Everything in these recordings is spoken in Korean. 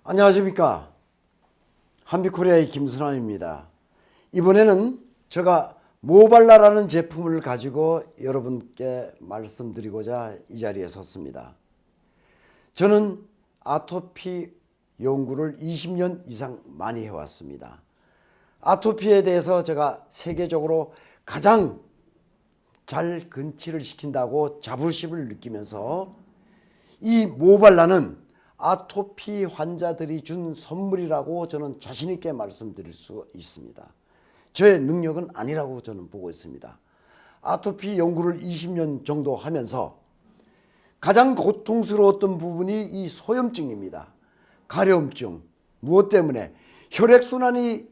안녕하십니까. 한빛코리아의 김순환입니다. 이번에는 제가 모발라라는 제품을 가지고 여러분께 말씀드리고자 이 자리에 섰습니다. 저는 아토피 연구를 20년 이상 많이 해왔습니다. 아토피에 대해서 제가 세계적으로 가장 잘 근치를 시킨다고 자부심을 느끼면서 이 모발라는 아토피 환자들이 준 선물이라고 저는 자신 있게 말씀드릴 수 있습니다. 저의 능력은 아니라고 저는 보고 있습니다. 아토피 연구를 20년 정도 하면서 가장 고통스러웠던 부분이 이 소염증입니다. 가려움증. 무엇 때문에? 혈액순환이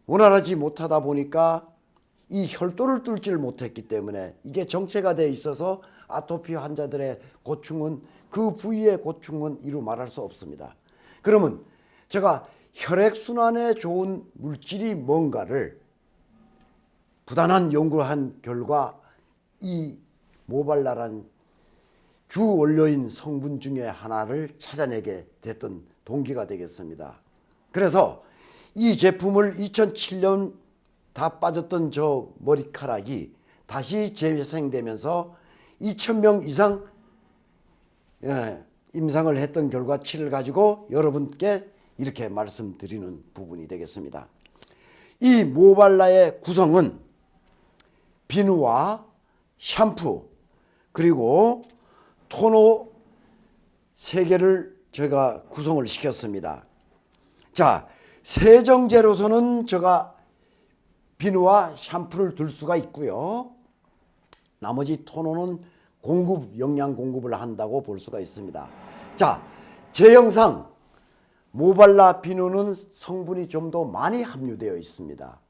원활하지 못하다 보니까 이 혈도를 뚫지를 못했기 때문에 이게 정체가 돼 있어서 아토피 환자들의 고충은 그 부위의 고충은 이루 말할 수 없습니다. 그러면 제가 혈액순환에 좋은 물질이 뭔가를 부단한 연구를 한 결과 이 모발라란 주 원료인 성분 중에 하나를 찾아내게 됐던 동기가 되겠습니다. 그래서 이 제품을 2007년 다 빠졌던 저 머리카락이 다시 재생되면서 2,000명 이상 임상을 했던 결과치를 가지고 여러분께 이렇게 말씀드리는 부분이 되겠습니다. 이 모발라의 구성은 비누와 샴푸 그리고 토너 3개를 제가 구성을 시켰습니다. 자, 세정제로서는 제가 비누와 샴푸를 둘 수가 있고요. 나머지 토너는 영양 공급을 한다고 볼 수가 있습니다. 자, 제형상 모발라 비누는 성분이 좀 더 많이 함유되어 있습니다.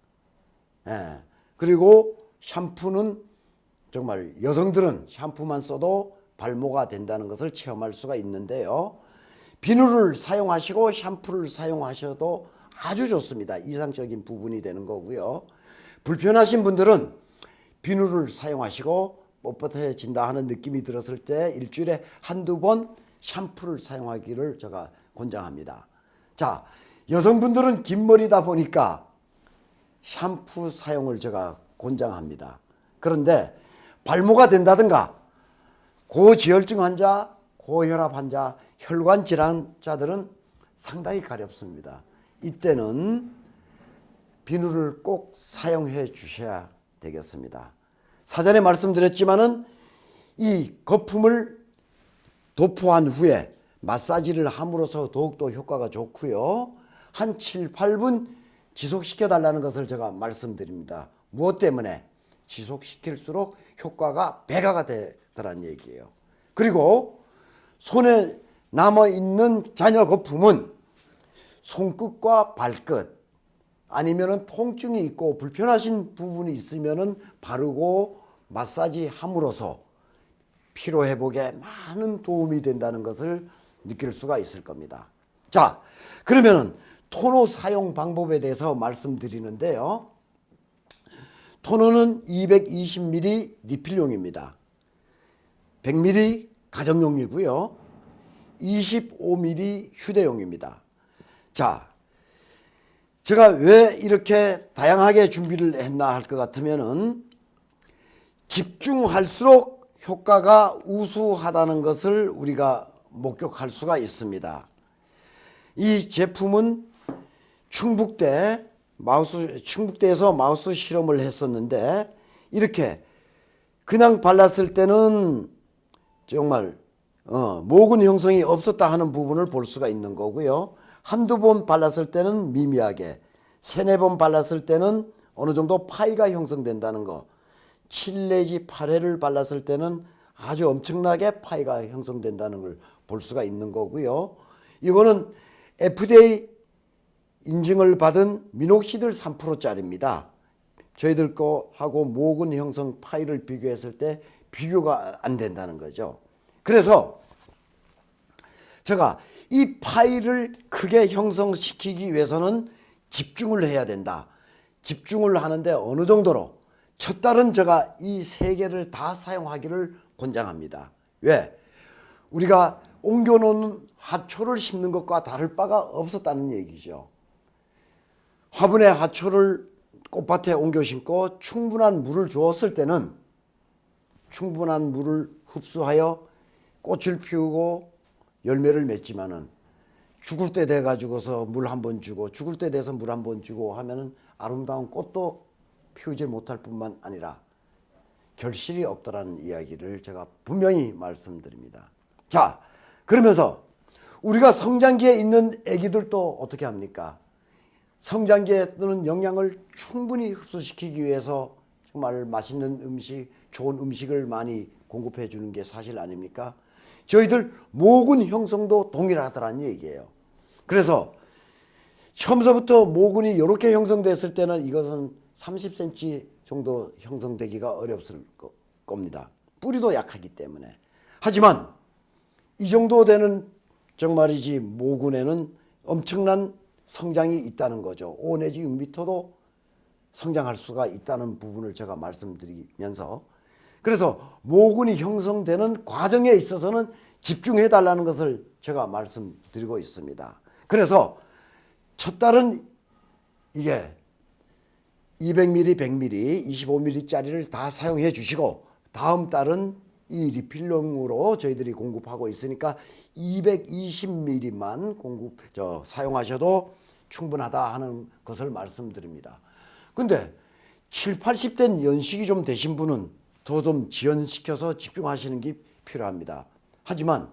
그리고 샴푸는 정말 여성들은 샴푸만 써도 발모가 된다는 것을 체험할 수가 있는데요. 비누를 사용하시고 샴푸를 사용하셔도 아주 좋습니다. 이상적인 부분이 되는 거고요. 불편하신 분들은 비누를 사용하시고 뻣뻣해진다 하는 느낌이 들었을 때 일주일에 한두 번 샴푸를 사용하기를 제가 권장합니다. 자, 여성분들은 긴 머리다 보니까 샴푸 사용을 제가 권장합니다. 그런데 발모가 된다든가 고지혈증 환자, 고혈압 환자, 혈관 질환자들은 상당히 가렵습니다. 이때는 비누를 꼭 사용해 주셔야 되겠습니다. 사전에 말씀드렸지만은 이 거품을 도포한 후에 마사지를 함으로써 더욱더 효과가 좋고요. 한 7, 8분 지속시켜 달라는 것을 제가 말씀드립니다. 무엇 때문에? 지속시킬수록 효과가 배가가 되더란 얘기예요. 그리고 손에 남아있는 잔여 거품은 손끝과 발끝 아니면은 통증이 있고 불편하신 부분이 있으면은 바르고 마사지 함으로써 피로 회복에 많은 도움이 된다는 것을 느낄 수가 있을 겁니다. 자, 그러면은 토너 사용 방법에 대해서 말씀드리는데요. 토너는 220ml 리필용입니다. 100ml 가정용이고요. 25ml 휴대용입니다. 자, 제가 왜 이렇게 다양하게 준비를 했나 할 것 같으면은 집중할수록 효과가 우수하다는 것을 우리가 목격할 수가 있습니다. 이 제품은 충북대에서 마우스 실험을 했었는데 이렇게 그냥 발랐을 때는 정말 모근 형성이 없었다 하는 부분을 볼 수가 있는 거고요. 한두 번 발랐을 때는 미미하게, 3, 4번 발랐을 때는 어느 정도 파이가 형성된다는 거, 7 내지 8회를 발랐을 때는 아주 엄청나게 파이가 형성된다는 걸 볼 수가 있는 거고요. 이거는 FDA 인증을 받은 미녹시딜 3%짜리입니다. 저희들 거하고 모근 형성 파이를 비교했을 때 비교가 안 된다는 거죠. 그래서 제가 이 파이를 크게 형성시키기 위해서는 집중을 해야 된다. 집중을 하는데 어느 정도로? 첫 달은 제가 이 3개를 다 사용하기를 권장합니다. 왜? 우리가 옮겨놓은 하초를 심는 것과 다를 바가 없었다는 얘기죠. 화분에 하초를 꽃밭에 옮겨 심고 충분한 물을 주었을 때는 충분한 물을 흡수하여 꽃을 피우고 열매를 맺지만은 죽을 때 돼 가지고서 물 한 번 주고 죽을 때 돼서 물 한 번 주고 하면은 아름다운 꽃도 피우지 못할 뿐만 아니라 결실이 없다라는 이야기를 제가 분명히 말씀드립니다. 자, 그러면서 우리가 성장기에 있는 아기들도 어떻게 합니까? 성장기에 뜨는 영양을 충분히 흡수시키기 위해서 정말 맛있는 음식, 좋은 음식을 많이 공급해 주는 게 사실 아닙니까? 저희들 모근 형성도 동일하다는 얘기예요. 그래서 처음서부터 모근이 이렇게 형성됐을 때는 이것은 30cm 정도 형성되기가 어렵을 겁니다. 뿌리도 약하기 때문에. 하지만 이 정도 되는 정말이지 모근에는 엄청난 성장이 있다는 거죠. 5 내지 6m도 성장할 수가 있다는 부분을 제가 말씀드리면서, 그래서 모근이 형성되는 과정에 있어서는 집중해 달라는 것을 제가 말씀드리고 있습니다. 그래서 첫 달은 이게 200ml, 100ml, 25ml짜리를 다 사용해 주시고 다음 달은 이 리필용으로 저희들이 공급하고 있으니까 220ml만 사용하셔도 충분하다 하는 것을 말씀드립니다. 근데 7, 80대 연식이 좀 되신 분은 더 좀 지연시켜서 집중하시는 게 필요합니다. 하지만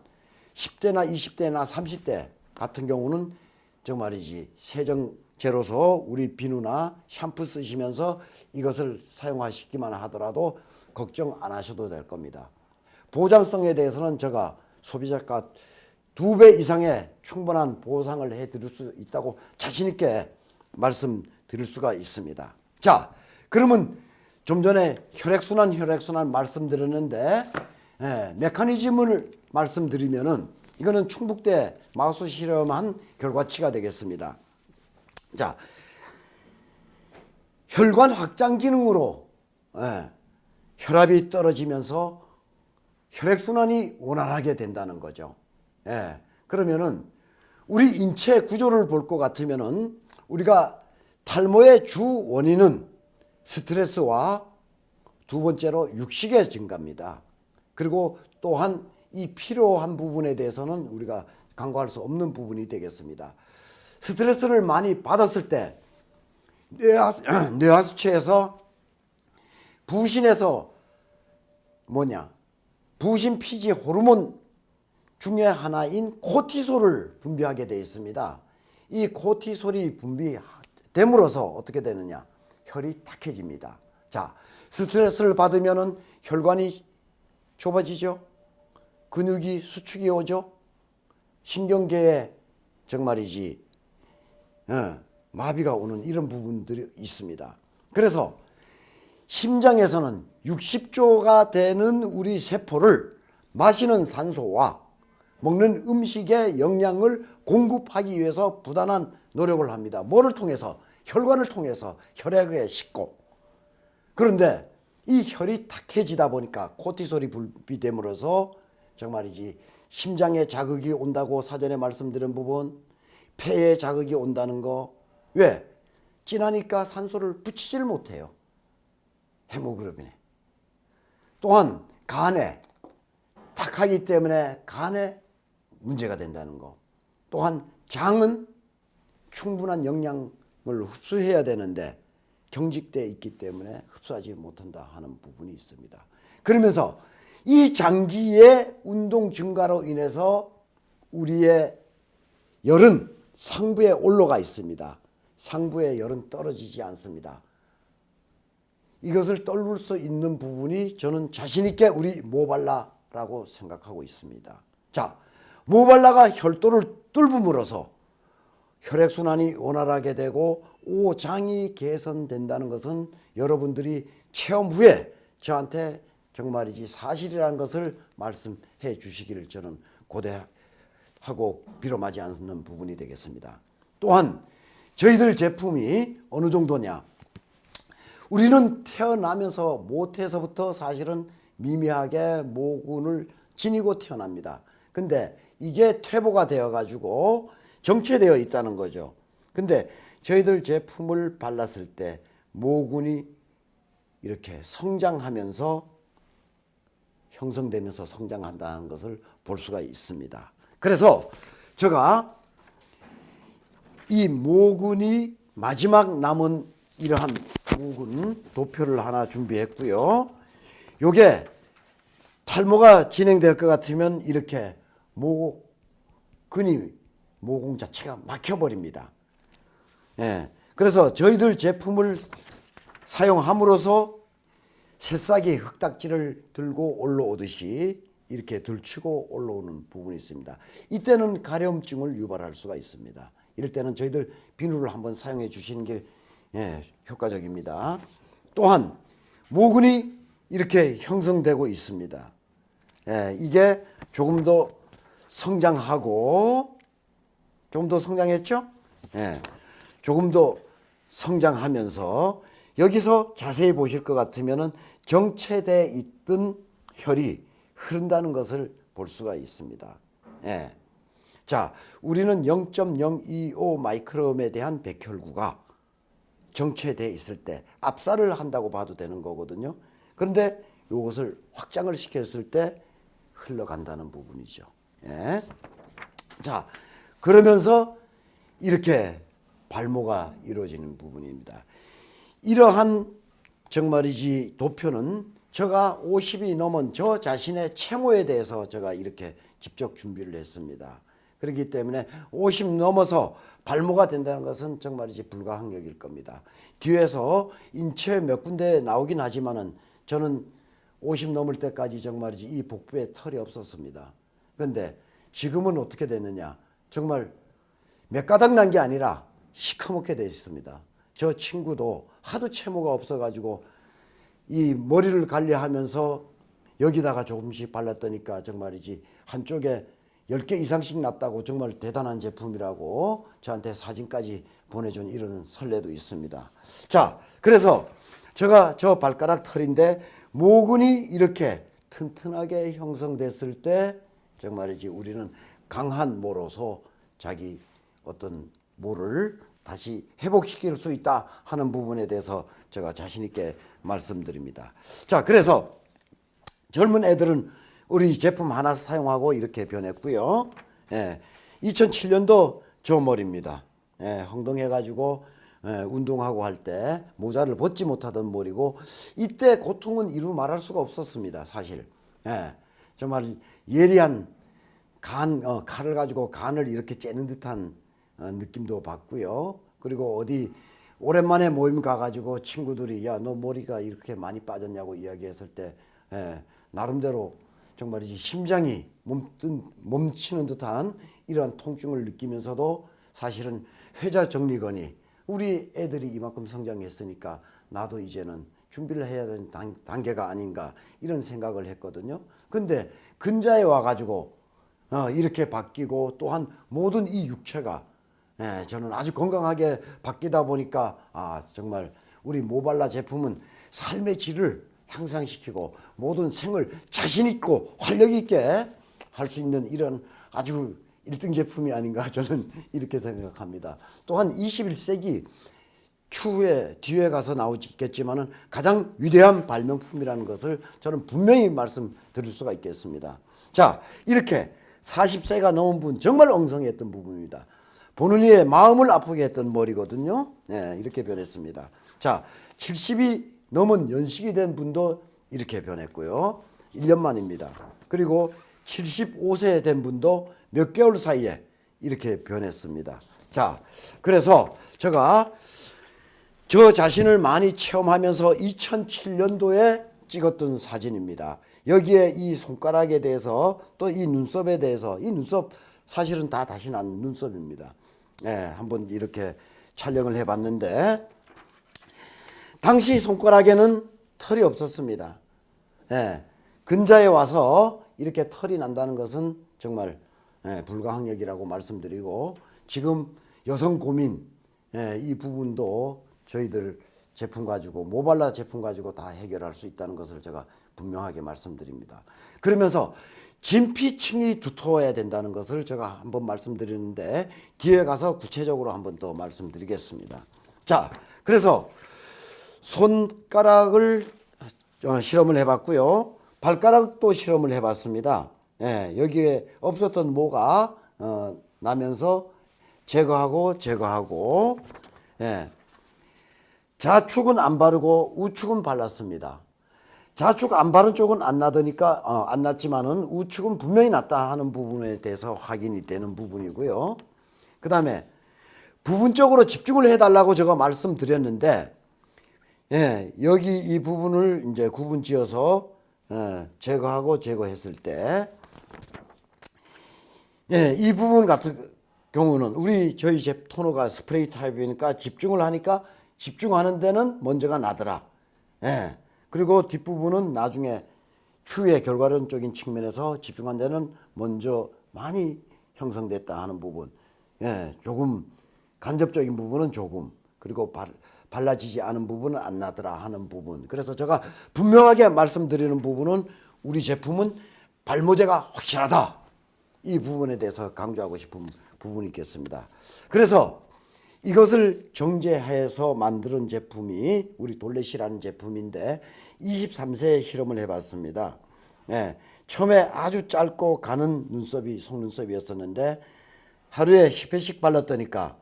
10대나 20대나 30대 같은 경우는 정말이지 세정제로서 우리 비누나 샴푸 쓰시면서 이것을 사용하시기만 하더라도 걱정 안 하셔도 될 겁니다. 보장성에 대해서는 제가 소비자가 2배 이상의 충분한 보상을 해드릴 수 있다고 자신 있게 말씀드릴 수가 있습니다. 자, 그러면 좀 전에 혈액순환 말씀드렸는데 메커니즘을 말씀드리면은 이거는 충북대 마우스 실험한 결과치가 되겠습니다. 자, 혈관 확장 기능으로 혈압이 떨어지면서 혈액순환이 원활하게 된다는 거죠. 그러면은 우리 인체 구조를 볼 것 같으면은 우리가 탈모의 주 원인은 스트레스와 두 번째로 육식의 증가입니다. 그리고 또한 이 필요한 부분에 대해서는 우리가 간과할 수 없는 부분이 되겠습니다. 스트레스를 많이 받았을 때 뇌하수체에서 부신에서 부신 피지 호르몬 중에 하나인 코티솔을 분비하게 되어 있습니다. 이 코티솔이 분비됨으로써 어떻게 되느냐? 혈이 탁해집니다. 자, 스트레스를 받으면은 혈관이 좁아지죠. 근육이 수축이 오죠. 신경계에 정말이지 마비가 오는 이런 부분들이 있습니다. 그래서 심장에서는 60조가 되는 우리 세포를 마시는 산소와 먹는 음식의 영양을 공급하기 위해서 부단한 노력을 합니다. 뭐를 통해서? 혈관을 통해서 혈액에 싣고. 그런데 이 혈이 탁해지다 보니까 코티솔이 분비됨으로써 정말이지 심장에 자극이 온다고 사전에 말씀드린 부분, 폐에 자극이 온다는 거. 왜? 진하니까 산소를 붙이질 못해요. 헤모글로빈에. 또한 간에 탁하기 때문에 간에 문제가 된다는 거. 또한 장은 충분한 영양을 흡수해야 되는데 경직되어 있기 때문에 흡수하지 못한다 하는 부분이 있습니다. 그러면서 이 장기의 운동 증가로 인해서 우리의 열은 상부에 올라가 있습니다. 상부의 열은 떨어지지 않습니다. 이것을 떨굴 수 있는 부분이 저는 자신 있게 우리 모발라라고 생각하고 있습니다. 자, 모발라가 혈도를 뚫음으로써 혈액순환이 원활하게 되고 오장이 개선된다는 것은 여러분들이 체험 후에 저한테 정말이지 사실이라는 것을 말씀해 주시기를 저는 고대하고 비ром하지 않는 부분이 되겠습니다. 또한 저희들 제품이 어느 정도냐? 우리는 태어나면서 모태에서부터 사실은 미미하게 모근을 지니고 태어납니다. 근데 이게 퇴보가 되어 가지고 정체되어 있다는 거죠. 근데 저희들 제품을 발랐을 때 모근이 이렇게 성장하면서 형성되면서 성장한다는 것을 볼 수가 있습니다. 그래서 제가 이 모근이 마지막 남은 이러한 모근 도표를 하나 준비했고요. 요게 탈모가 진행될 것 같으면 이렇게 모근이 모공 자체가 막혀버립니다. 예. 그래서 저희들 제품을 사용함으로써 새싹이 흙딱지를 들고 올라오듯이 이렇게 들치고 올라오는 부분이 있습니다. 이때는 가려움증을 유발할 수가 있습니다. 이럴 때는 저희들 비누를 한번 사용해 주시는 게 효과적입니다. 또한 모근이 이렇게 형성되고 있습니다. 이게 조금 더 성장하고 조금 더 성장했죠? 조금 더 성장하면서 여기서 자세히 보실 것 같으면은 정체돼 있던 혈이 흐른다는 것을 볼 수가 있습니다. 자, 우리는 0.025 마이크롬에 대한 백혈구가 정체돼 있을 때 압살을 한다고 봐도 되는 거거든요. 그런데 이것을 확장을 시켰을 때 흘러간다는 부분이죠. 자, 그러면서 이렇게 발모가 이루어지는 부분입니다. 이러한 정말이지 도표는 제가 50이 넘은 저 자신의 채모에 대해서 제가 이렇게 직접 준비를 했습니다. 그렇기 때문에 50 넘어서 발모가 된다는 것은 정말이지 불가항력일 겁니다. 뒤에서 인체 몇 군데 나오긴 하지만은 저는 50 넘을 때까지 정말이지 이 복부에 털이 없었습니다. 그런데 지금은 어떻게 됐느냐? 정말 몇 가닥 난 게 아니라 시커멓게 돼 있습니다. 저 친구도 하도 채모가 없어가지고 이 머리를 관리하면서 여기다가 조금씩 발랐더니까 정말이지 한쪽에 10개 이상씩 났다고 정말 대단한 제품이라고 저한테 사진까지 보내준 이런 선례도 있습니다. 자, 그래서 제가 저 발가락 털인데 모근이 이렇게 튼튼하게 형성됐을 때 정말이지 우리는 강한 모로서 자기 어떤 모를 다시 회복시킬 수 있다 하는 부분에 대해서 제가 자신 있게 말씀드립니다. 자, 그래서 젊은 애들은 우리 제품 하나 사용하고 이렇게 변했고요. 2007년도 저 머리입니다. 흥동해가지고 운동하고 할 때 모자를 벗지 못하던 머리고 이때 고통은 이루 말할 수가 없었습니다. 사실 정말 예리한 칼을 가지고 간을 이렇게 째는 듯한 느낌도 받고요. 그리고 어디 오랜만에 모임 가가지고 친구들이 야, 너 머리가 이렇게 많이 빠졌냐고 이야기했을 때 나름대로 정말이지 심장이 멈추는 듯한 이러한 통증을 느끼면서도 사실은 회자 정리건이 우리 애들이 이만큼 성장했으니까 나도 이제는 준비를 해야 되는 단계가 아닌가 이런 생각을 했거든요. 근데 근자에 와가지고 이렇게 바뀌고 또한 모든 이 육체가 저는 아주 건강하게 바뀌다 보니까 정말 우리 모발라 제품은 삶의 질을 향상시키고 모든 생을 자신 있고 활력 있게 할 수 있는 이런 아주 1등 제품이 아닌가 저는 이렇게 생각합니다. 또한 21세기 추후에 뒤에 가서 나오겠지만은 가장 위대한 발명품이라는 것을 저는 분명히 말씀드릴 수가 있겠습니다. 자, 이렇게 40세가 넘은 분 정말 엉성했던 부분입니다. 보는 이의 마음을 아프게 했던 머리거든요. 이렇게 변했습니다. 자, 70이 넘은 연식이 된 분도 이렇게 변했고요. 1년 만입니다. 그리고 75세 된 분도 몇 개월 사이에 이렇게 변했습니다. 자, 그래서 제가 저 자신을 많이 체험하면서 2007년도에 찍었던 사진입니다. 여기에 이 손가락에 대해서 또 이 눈썹에 대해서 이 눈썹 사실은 다 다시 난 눈썹입니다. 한번 이렇게 촬영을 해봤는데 당시 손가락에는 털이 없었습니다. 근자에 와서 이렇게 털이 난다는 것은 정말 불가항력이라고 말씀드리고 지금 여성 고민 이 부분도 저희들 제품 가지고 모발라 제품 가지고 다 해결할 수 있다는 것을 제가 분명하게 말씀드립니다. 그러면서 진피층이 두터워야 된다는 것을 제가 한번 말씀드렸는데 뒤에 가서 구체적으로 한번 더 말씀드리겠습니다. 자, 그래서 손가락을 실험을 해봤고요. 발가락도 실험을 해봤습니다. 예, 여기에 없었던 모가 나면서 제거하고 예, 좌축은 안 바르고 우축은 발랐습니다. 좌축 안 바른 쪽은 안 나더니까 안 났지만은 우축은 분명히 났다 하는 부분에 대해서 확인이 되는 부분이고요. 그 다음에 부분적으로 집중을 해달라고 제가 말씀드렸는데, 예, 여기 이 부분을 이제 구분지어서 제거했을 때, 예, 이 부분 같은 경우는 저희 토너가 스프레이 타입이니까 집중을 하니까 집중하는 데는 먼저가 나더라. 예. 그리고 뒷부분은 나중에 추후에 결과론적인 측면에서 집중한 데는 먼저 많이 형성됐다 하는 부분. 예, 조금 간접적인 부분은 조금, 그리고 발라지지 않은 부분은 안 나더라 하는 부분. 그래서 제가 분명하게 말씀드리는 부분은 우리 제품은 발모제가 확실하다. 이 부분에 대해서 강조하고 싶은 부분이 있겠습니다. 그래서 이것을 정제해서 만드는 제품이 우리 돌렛이라는 제품인데 23세 실험을 해봤습니다. 예, 처음에 아주 짧고 가는 눈썹이 속눈썹이었었는데 하루에 10회씩 발랐더니까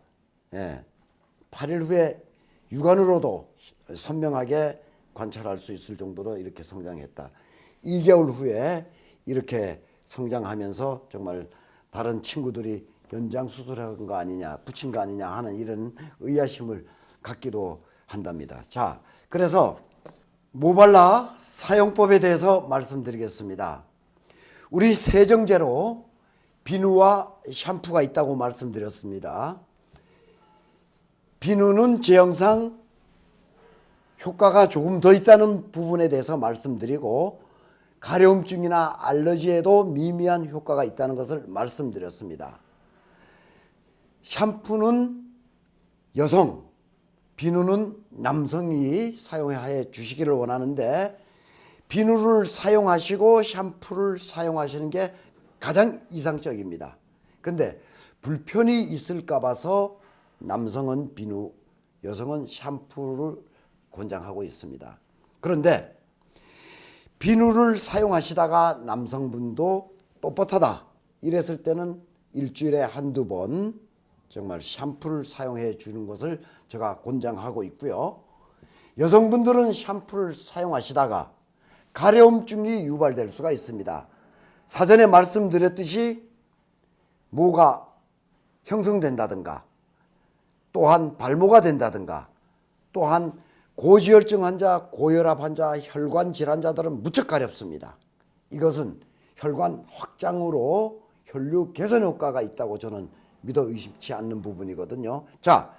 8일 후에 육안으로도 선명하게 관찰할 수 있을 정도로 이렇게 성장했다. 2개월 후에 이렇게 성장하면서 정말 다른 친구들이 연장 수술한 거 아니냐, 붙인 거 아니냐 하는 이런 의아심을 갖기도 한답니다. 자, 그래서 모발라 사용법에 대해서 말씀드리겠습니다. 우리 세정제로 비누와 샴푸가 있다고 말씀드렸습니다. 비누는 제형상 효과가 조금 더 있다는 부분에 대해서 말씀드리고, 가려움증이나 알러지에도 미미한 효과가 있다는 것을 말씀드렸습니다. 샴푸는 여성, 비누는 남성이 사용해 주시기를 원하는데, 비누를 사용하시고 샴푸를 사용하시는 게 가장 이상적입니다. 근데 불편이 있을까 봐서 남성은 비누, 여성은 샴푸를 권장하고 있습니다. 그런데 비누를 사용하시다가 남성분도 뻣뻣하다 이랬을 때는 일주일에 한두 번 정말 샴푸를 사용해 주는 것을 제가 권장하고 있고요. 여성분들은 샴푸를 사용하시다가 가려움증이 유발될 수가 있습니다. 사전에 말씀드렸듯이 모가 형성된다든가, 또한 발모가 된다든가, 또한 고지혈증 환자, 고혈압 환자, 혈관 질환자들은 무척 가렵습니다. 이것은 혈관 확장으로 혈류 개선 효과가 있다고 저는 믿어 의심치 않는 부분이거든요. 자,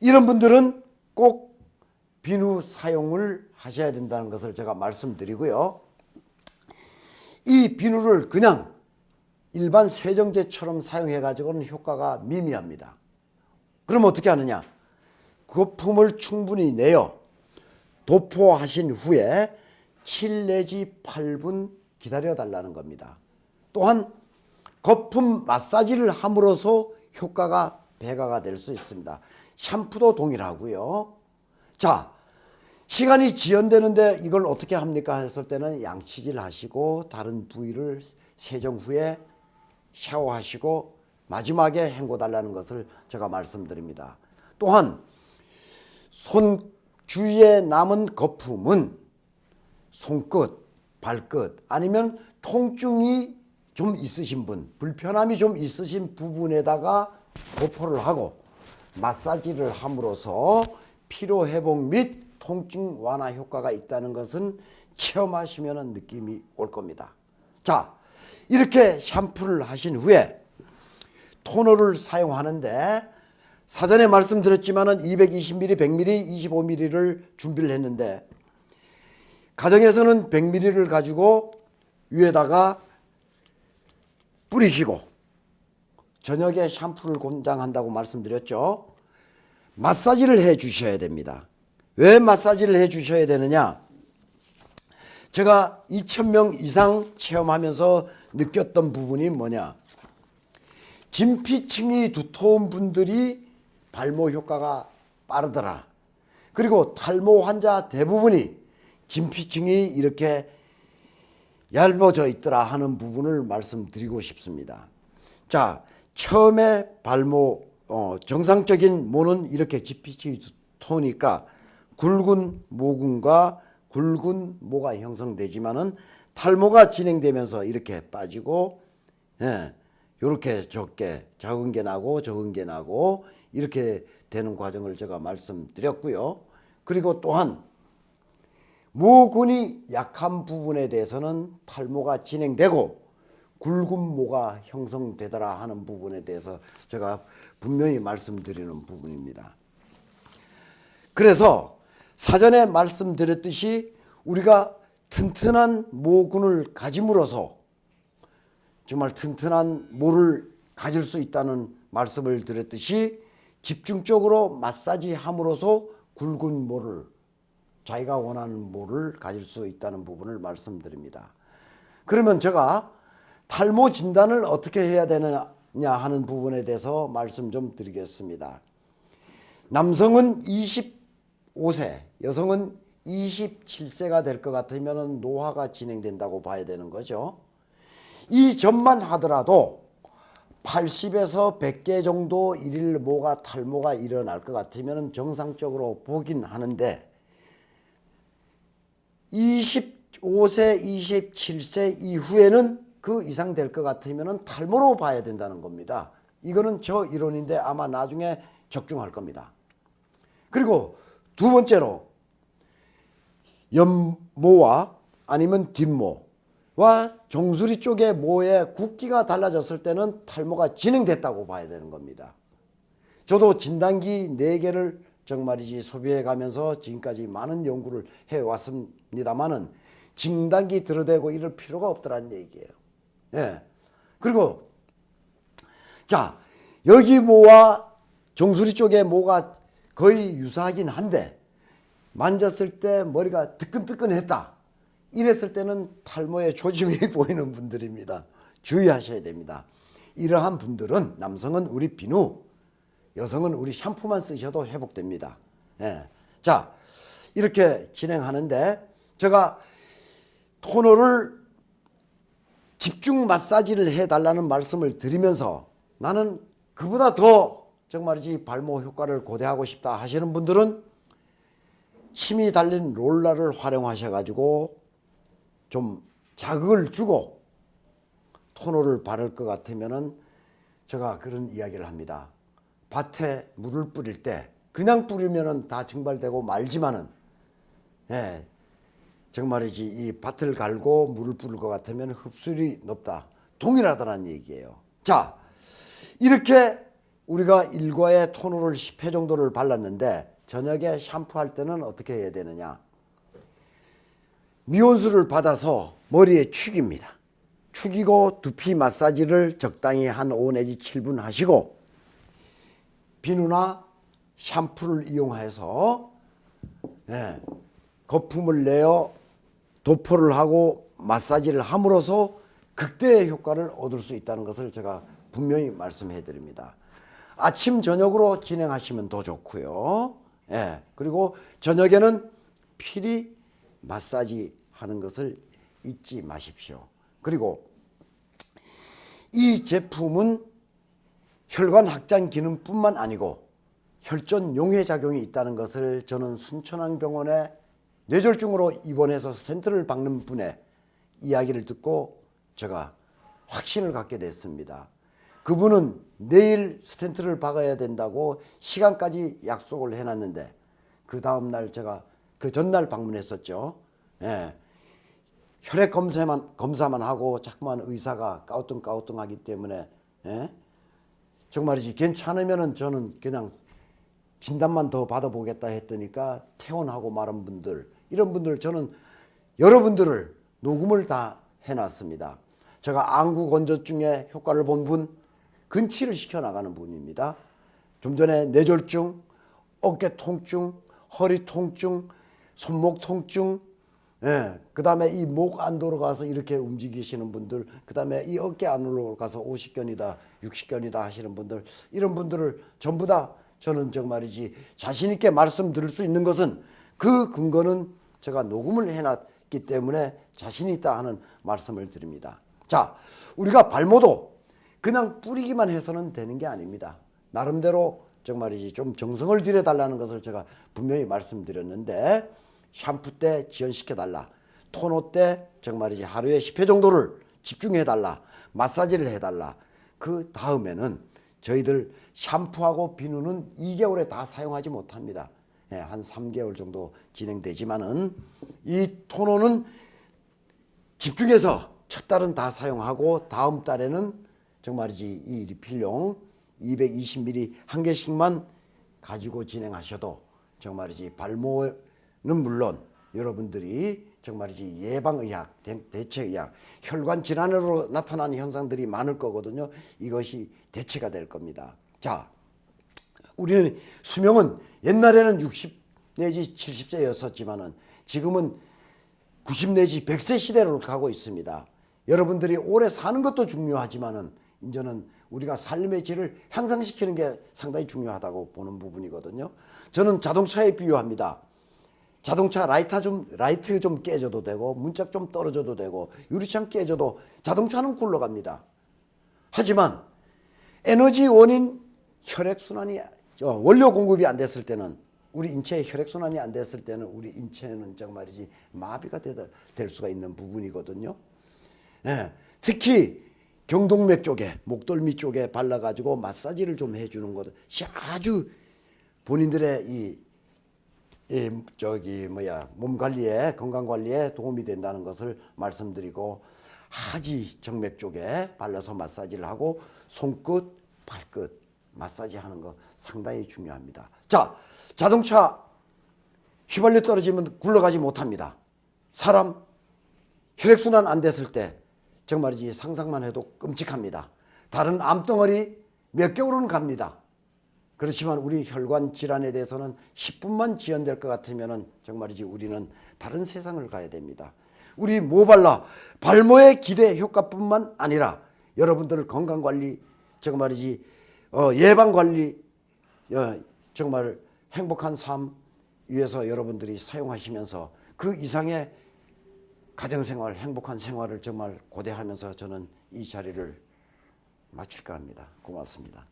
이런 분들은 꼭 비누 사용을 하셔야 된다는 것을 제가 말씀드리고요. 이 비누를 그냥 일반 세정제처럼 사용해 가지고는 효과가 미미합니다. 그럼 어떻게 하느냐? 거품을 충분히 내어 도포하신 후에 7 내지 8분 기다려 달라는 겁니다. 또한 거품 마사지를 함으로써 효과가 배가가 될 수 있습니다. 샴푸도 동일하고요. 자, 시간이 지연되는데 이걸 어떻게 합니까 했을 때는 양치질 하시고 다른 부위를 세정 후에 샤워하시고 마지막에 헹궈 달라는 것을 제가 말씀드립니다. 또한 손 주위에 남은 거품은 손끝, 발끝, 아니면 통증이 좀 있으신 분, 불편함이 좀 있으신 부분에다가 도포를 하고 마사지를 함으로써 피로 회복 및 통증 완화 효과가 있다는 것은 체험하시면 느낌이 올 겁니다. 자, 이렇게 샴푸를 하신 후에 토너를 사용하는데 사전에 말씀드렸지만은 220ml, 100ml, 25ml를 준비를 했는데 가정에서는 100ml를 가지고 위에다가 뿌리시고 저녁에 샴푸를 권장한다고 말씀드렸죠. 마사지를 해 주셔야 됩니다. 왜 마사지를 해 주셔야 되느냐? 제가 2,000명 이상 체험하면서 느꼈던 부분이 뭐냐? 진피층이 두터운 분들이 발모 효과가 빠르더라. 그리고 탈모 환자 대부분이 진피층이 이렇게 얇아져 있더라 하는 부분을 말씀드리고 싶습니다. 자, 처음에 발모 정상적인 모는 이렇게 진피층이 두터우니까 굵은 모근과 굵은 모가 형성되지만은 탈모가 진행되면서 이렇게 빠지고, 이렇게 적게 작은 게 나고 적은 게 나고 이렇게 되는 과정을 제가 말씀드렸고요. 그리고 또한 모근이 약한 부분에 대해서는 탈모가 진행되고 굵은 모가 형성되더라 하는 부분에 대해서 제가 분명히 말씀드리는 부분입니다. 그래서 사전에 말씀드렸듯이 우리가 튼튼한 모근을 가짐으로써 정말 튼튼한 모를 가질 수 있다는 말씀을 드렸듯이 집중적으로 마사지함으로써 굵은 모를, 자기가 원하는 모를 가질 수 있다는 부분을 말씀드립니다. 그러면 제가 탈모 진단을 어떻게 해야 되느냐 하는 부분에 대해서 말씀 좀 드리겠습니다. 남성은 25세, 여성은 27세가 될 것 같으면 노화가 진행된다고 봐야 되는 거죠. 이 점만 하더라도 80에서 100개 정도 일일 모가 탈모가 일어날 것 같으면 정상적으로 보긴 하는데 25세, 27세 이후에는 그 이상 될 것 같으면 탈모로 봐야 된다는 겁니다. 이거는 저 이론인데 아마 나중에 적중할 겁니다. 그리고 두 번째로 옆모와 아니면 뒷모와 정수리 쪽의 모의 굵기가 달라졌을 때는 탈모가 진행됐다고 봐야 되는 겁니다. 저도 진단기 4개를 정말이지 소비해 가면서 지금까지 많은 연구를 해왔습니다만은 진단기 들어대고 이럴 필요가 없더라는 얘기예요. 예. 그리고 자, 여기 모와 정수리 쪽의 모가 거의 유사하긴 한데 만졌을 때 머리가 뜨끈뜨끈했다. 이랬을 때는 탈모의 조짐이 보이는 분들입니다. 주의하셔야 됩니다. 이러한 분들은 남성은 우리 비누, 여성은 우리 샴푸만 쓰셔도 회복됩니다. 예. 자, 이렇게 진행하는데 제가 토너를 집중 마사지를 해달라는 말씀을 드리면서 나는 그보다 더 정말이지 발모 효과를 고대하고 싶다 하시는 분들은 힘이 달린 롤러를 활용하셔가지고 좀 자극을 주고 토너를 바를 것 같으면은 제가 그런 이야기를 합니다. 밭에 물을 뿌릴 때 그냥 뿌리면은 다 증발되고 말지만은, 예, 정말이지 이 밭을 갈고 물을 뿌릴 것 같으면 흡수율이 높다. 동일하다는 얘기예요. 자, 이렇게 우리가 일과에 토너를 10회 정도를 발랐는데 저녁에 샴푸할 때는 어떻게 해야 되느냐? 미온수를 받아서 머리에 축입니다. 축이고 두피 마사지를 적당히 한 5 내지 7분 하시고 비누나 샴푸를 이용해서, 예, 거품을 내어 도포를 하고 마사지를 함으로써 극대의 효과를 얻을 수 있다는 것을 제가 분명히 말씀해 드립니다. 아침 저녁으로 진행하시면 더 좋고요. 예, 그리고 저녁에는 필히 마사지 하는 것을 잊지 마십시오. 그리고 이 제품은 혈관 확장 기능뿐만 아니고 혈전 용해 작용이 있다는 것을 저는 순천향병원에 뇌졸중으로 입원해서 스텐트를 박는 분의 이야기를 듣고 제가 확신을 갖게 됐습니다. 그분은 내일 스텐트를 박아야 된다고 시간까지 약속을 해놨는데 그 다음날 제가 그 전날 방문했었죠. 예. 혈액 검사만 하고 자꾸만 의사가 까우뚱까우뚱하기 때문에, 예? 정말이지 괜찮으면은 저는 그냥 진단만 더 받아보겠다 했더니까 퇴원하고 말은 분들, 이런 분들 저는 여러분들을 녹음을 다 해놨습니다. 제가 안구 건조증에 효과를 본 분, 근치를 시켜나가는 분입니다. 좀 전에 뇌졸중, 어깨 통증, 허리 통증, 손목 통증, 예, 그 다음에 이 목 안으로 가서 이렇게 움직이시는 분들, 그 다음에 이 어깨 안으로 가서 50견이다, 60견이다 하시는 분들, 이런 분들을 전부 다 저는 정말이지 자신있게 말씀드릴 수 있는 것은 그 근거는 제가 녹음을 해놨기 때문에 자신 있다 하는 말씀을 드립니다. 자, 우리가 발모도 그냥 뿌리기만 해서는 되는 게 아닙니다. 나름대로 정말이지 좀 정성을 들여달라는 것을 제가 분명히 말씀드렸는데, 샴푸 때 지연시켜달라, 토너 때 정말이지 하루에 10회 정도를 집중해달라, 마사지를 해달라. 그 다음에는 저희들 샴푸하고 비누는 2개월에 다 사용하지 못합니다. 한 3개월 정도 진행되지만은 이 토너는 집중해서 첫 달은 다 사용하고 다음 달에는 정말이지 이 리필용 220ml 한 개씩만 가지고 진행하셔도 정말이지 발모는 물론 여러분들이 정말이지 예방의학, 대체의학, 혈관 질환으로 나타나는 현상들이 많을 거거든요. 이것이 대체가 될 겁니다. 자, 우리는 수명은 옛날에는 60 내지 70세였었지만은 지금은 90 내지 100세 시대로 가고 있습니다. 여러분들이 오래 사는 것도 중요하지만은 이제는 우리가 삶의 질을 향상시키는 게 상당히 중요하다고 보는 부분이거든요. 저는 자동차에 비유합니다. 자동차 라이트 좀 깨져도 되고 문짝 좀 떨어져도 되고 유리창 깨져도 자동차는 굴러갑니다. 하지만 에너지 원인 혈액순환이 원료 공급이 안 됐을 때는, 우리 인체에 혈액순환이 안 됐을 때는 우리 인체는 정말이지 마비가 될 수가 있는 부분이거든요. 예, 특히 경동맥 쪽에, 목덜미 쪽에 발라가지고 마사지를 좀 해주는 것이 아주 본인들의 몸 관리에, 건강 관리에 도움이 된다는 것을 말씀드리고, 하지 정맥 쪽에 발라서 마사지를 하고 손끝, 발끝 마사지 하는 거 상당히 중요합니다. 자, 자동차 휘발유 떨어지면 굴러가지 못합니다. 사람 혈액순환 안 됐을 때 정말이지 상상만 해도 끔찍합니다. 다른 암덩어리 몇 개월은 갑니다. 그렇지만 우리 혈관 질환에 대해서는 10분만 지연될 것 같으면 정말이지 우리는 다른 세상을 가야 됩니다. 우리 모발라 발모의 기대 효과뿐만 아니라 여러분들 건강관리, 정말이지 예방관리, 정말 행복한 삶 위해서 여러분들이 사용하시면서 그 이상의 가정생활, 행복한 생활을 정말 고대하면서 저는 이 자리를 마칠까 합니다. 고맙습니다.